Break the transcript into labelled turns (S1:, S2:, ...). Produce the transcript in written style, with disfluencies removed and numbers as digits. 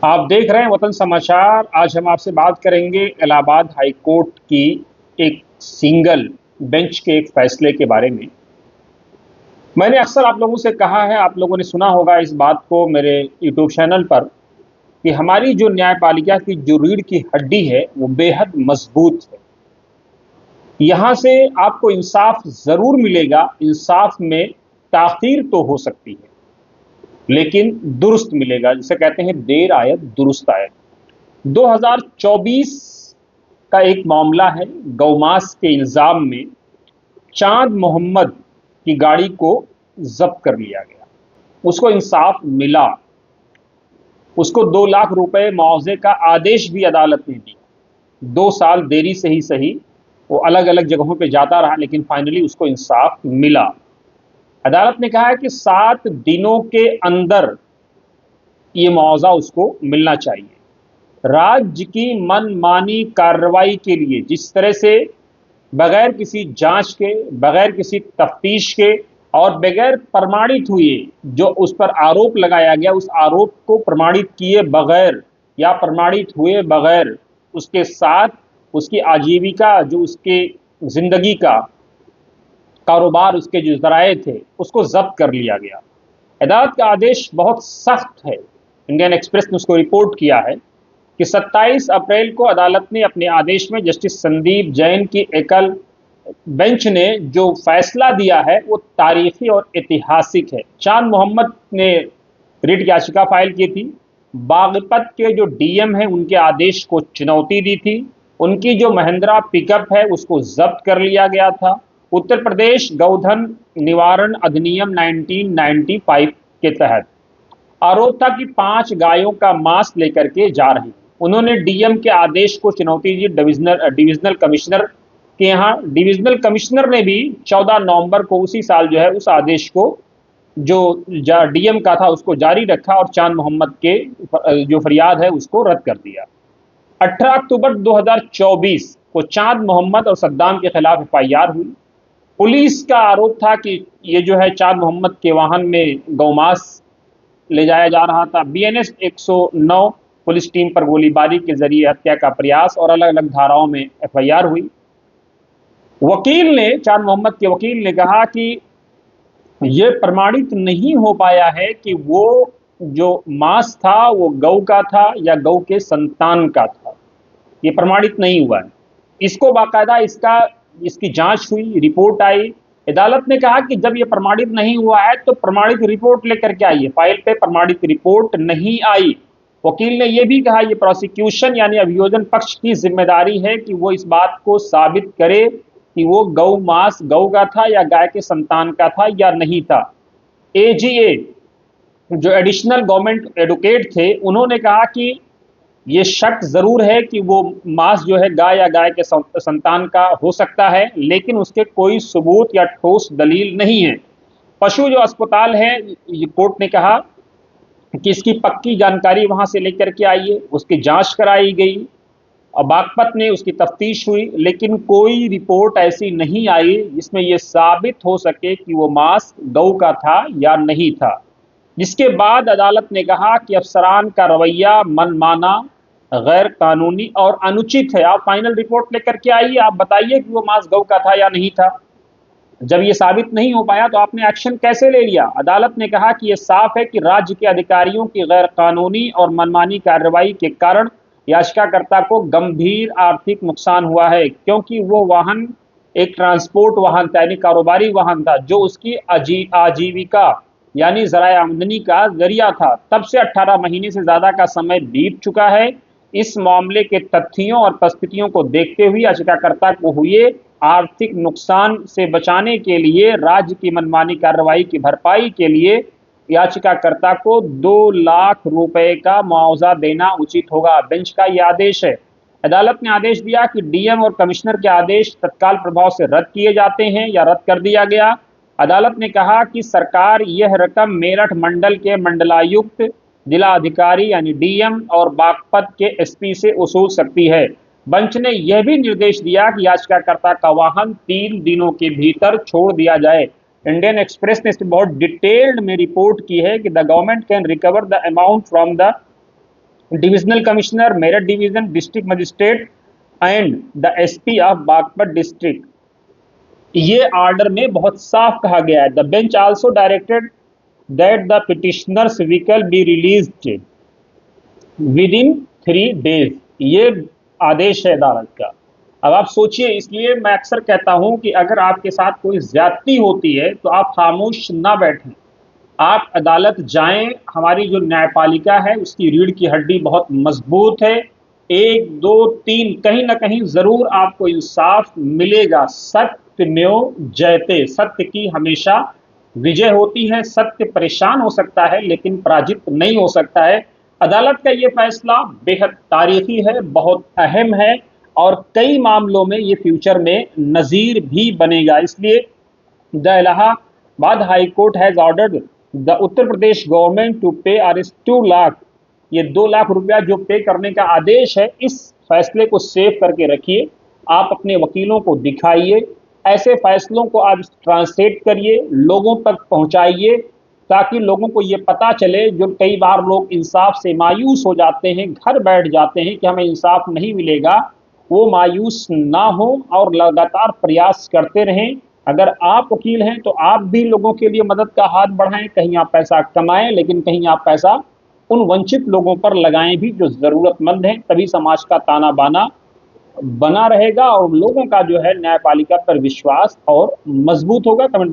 S1: आप देख रहे हैं वतन समाचार। आज हम आपसे बात करेंगे इलाहाबाद हाई कोर्ट की एक सिंगल बेंच के एक फैसले के बारे में। मैंने अक्सर आप लोगों से कहा है, आप लोगों ने सुना होगा इस बात को मेरे यूट्यूब चैनल पर, कि हमारी जो न्यायपालिका की जो रीढ़ की हड्डी है वो बेहद मजबूत है। यहाँ से आपको इंसाफ जरूर मिलेगा। इंसाफ में ताखीर तो हो सकती है लेकिन दुरुस्त मिलेगा, जिसे कहते हैं देर आयत दुरुस्त आयत। 2024 का एक मामला है। गौमास के इल्जाम में चांद मोहम्मद की गाड़ी को जब्त कर लिया गया। उसको इंसाफ मिला। उसको 2 लाख रुपए मुआवजे का आदेश भी अदालत ने दिया। 2 साल देरी से ही सही, वो अलग अलग जगहों पे जाता रहा, लेकिन फाइनली उसको इंसाफ मिला। अदालत ने कहा है कि 7 दिनों के अंदर ये मुआवजा उसको मिलना चाहिए। राज्य की मनमानी कार्रवाई के लिए, जिस तरह से बगैर किसी जांच के, बगैर किसी तफ्तीश के और बगैर प्रमाणित हुए जो उस पर आरोप लगाया गया, उस आरोप को प्रमाणित किए बगैर या प्रमाणित हुए बगैर उसके साथ उसकी आजीविका, जो उसके जिंदगी का कारोबार, उसके जो जराए थे, उसको जब्त कर लिया गया। अदालत का आदेश बहुत सख्त है। इंडियन एक्सप्रेस ने उसको रिपोर्ट किया है कि 27 अप्रैल को अदालत ने अपने आदेश में जस्टिस संदीप जैन की एकल बेंच ने जो फैसला दिया है वो तारीखी और ऐतिहासिक है। चांद मोहम्मद ने रिट याचिका फाइल की थी। बागपत के जो डीएम हैं उनके आदेश को चुनौती दी थी। उनकी जो महिंद्रा पिकअप है उसको जब्त कर लिया गया था। उत्तर प्रदेश गौधन निवारण अधिनियम 1995 के तहत आरोप था कि 5 गायों का मांस लेकर के जा रहे हैं। उन्होंने डीएम के आदेश को चुनौती दी। डिविजनल कमिश्नर के यहाँ डिविजनल कमिश्नर ने भी 14 नवंबर को उसी साल जो है उस आदेश को जो डीएम का था उसको जारी रखा और चांद मोहम्मद के जो फरियाद है उसको रद्द कर दिया। 18 अक्टूबर 2024 को चांद मोहम्मद और सद्दाम के खिलाफ एफआईआर हुई। पुलिस का आरोप था कि ये जो है चांद मोहम्मद के वाहन में गौमांस ले जाया जा रहा था। बीएनएस 109 पुलिस टीम पर गोलीबारी के जरिए हत्या का प्रयास और अलग अलग धाराओं में एफआईआर हुई। वकील ने, चांद मोहम्मद के वकील ने कहा कि यह प्रमाणित नहीं हो पाया है कि वो जो मांस था वो गौ का था या गौ के संतान का था। ये प्रमाणित नहीं हुआ है। इसको बाकायदा इसकी जांच हुई, रिपोर्ट आई। अदालत ने कहा कि जब ये प्रमाणित नहीं हुआ है तो प्रमाणित रिपोर्ट लेकर के आइए। फाइल पे प्रमाणित रिपोर्ट नहीं आई। वकील ने यह भी कहा, ये प्रोसिक्यूशन यानी अभियोजन पक्ष की जिम्मेदारी है कि वो इस बात को साबित करे कि वो गौ मांस गौ का था या गाय के संतान का था या नहीं था। एजीए जो एडिशनल गवर्नमेंट एडवोकेट थे, उन्होंने कहा कि ये शक जरूर है कि वो मांस जो है गाय या गाय के संतान का हो सकता है, लेकिन उसके कोई सबूत या ठोस दलील नहीं है। पशु जो अस्पताल है, कोर्ट ने कहा कि इसकी पक्की जानकारी वहां से लेकर के आइए। उसकी जांच कराई गई और बागपत ने उसकी तफ्तीश हुई, लेकिन कोई रिपोर्ट ऐसी नहीं आई जिसमें यह साबित हो सके कि वो मांस गौ का था या नहीं था। जिसके बाद अदालत ने कहा कि अफसरान का रवैया मनमाना, गैर कानूनी और अनुचित है। आप फाइनल रिपोर्ट लेकर के आइए, आप बताइए कि वो मांस गौ का था या नहीं था। जब ये साबित नहीं हो पाया तो आपने एक्शन कैसे ले लिया? अदालत ने कहा कि यह साफ है कि राज्य के अधिकारियों की गैर कानूनी और मनमानी कार्रवाई के कारण याचिकाकर्ता को गंभीर आर्थिक नुकसान हुआ है, क्योंकि वो वाहन एक ट्रांसपोर्ट वाहन था, यानी कारोबारी वाहन था, जो उसकी आजीविका यानी जराए आमदनी का जरिया था। तब से 18 महीने से ज्यादा का समय बीत चुका है। इस मामले के तथ्यों और परिस्थितियों को देखते हुए याचिकाकर्ता को हुए आर्थिक नुकसान से बचाने के लिए राज्य की मनमानी कार्रवाई की भरपाई के लिए याचिकाकर्ता को 2 लाख रुपए का मुआवजा देना उचित होगा। बेंच का यह आदेश है। अदालत ने आदेश दिया कि डीएम और कमिश्नर के आदेश तत्काल प्रभाव से रद्द किए जाते हैं या रद्द कर दिया गया। अदालत ने कहा कि सरकार यह रकम मेरठ मंडल के मंडलायुक्त, जिला अधिकारी यानी डीएम और बागपत के एसपी से वसूल सकती है। बेंच ने यह भी निर्देश दिया कि याचिकाकर्ता का वाहन 3 दिनों के भीतर छोड़ दिया जाए। इंडियन एक्सप्रेस ने इस बहुत डिटेल्ड में रिपोर्ट की है कि the government can recover the amount from the divisional commissioner, Meerut division, district magistrate and the SP of Baghpat district. ये ऑर्डर में बहुत साफ कहा गया है। The bench also directed that the petitioners vehicle be released with in 3 days। ये आदेश है अदालत का। अब आप सोचिए, इसलिए मैं अक्सर कहता हूं कि अगर आपके साथ कोई ज्यादती होती है तो आप खामोश ना बैठें, आप अदालत जाएं। हमारी जो न्यायपालिका है उसकी रीढ़ की हड्डी बहुत मजबूत है। 1 2 3 कहीं ना कहीं जरूर आपको इंसाफ मिलेगा। सत्यमेव जयते, सत्य की हमेशा विजय होती है। सत्य परेशान हो सकता है लेकिन पराजित नहीं हो सकता है। अदालत का ये फैसला बेहद तारीखी है, बहुत अहम है और कई मामलों में ये फ्यूचर में नजीर भी बनेगा। इसलिए the Allahabad high court has ordered the Uttar Pradesh government to pay Rs 2 lakh, ये 2 लाख रुपया जो पे करने का आदेश है, इस फैसले को सेव करके रखिए। आप अपने वकीलों को दिखाइए, ऐसे फैसलों को आप ट्रांसलेट करिए, लोगों तक पहुंचाइए, ताकि लोगों को ये पता चले। जो कई बार लोग इंसाफ से मायूस हो जाते हैं, घर बैठ जाते हैं कि हमें इंसाफ नहीं मिलेगा, वो मायूस ना हो और लगातार प्रयास करते रहें। अगर आप वकील हैं तो आप भी लोगों के लिए मदद का हाथ बढ़ाएं। कहीं आप पैसा कमाएं लेकिन कहीं आप पैसा उन वंचित लोगों पर लगाएं भी जो जरूरतमंद हैं। तभी समाज का ताना बाना बना रहेगा और लोगों का जो है न्यायपालिका पर विश्वास और मजबूत होगा। कमेंट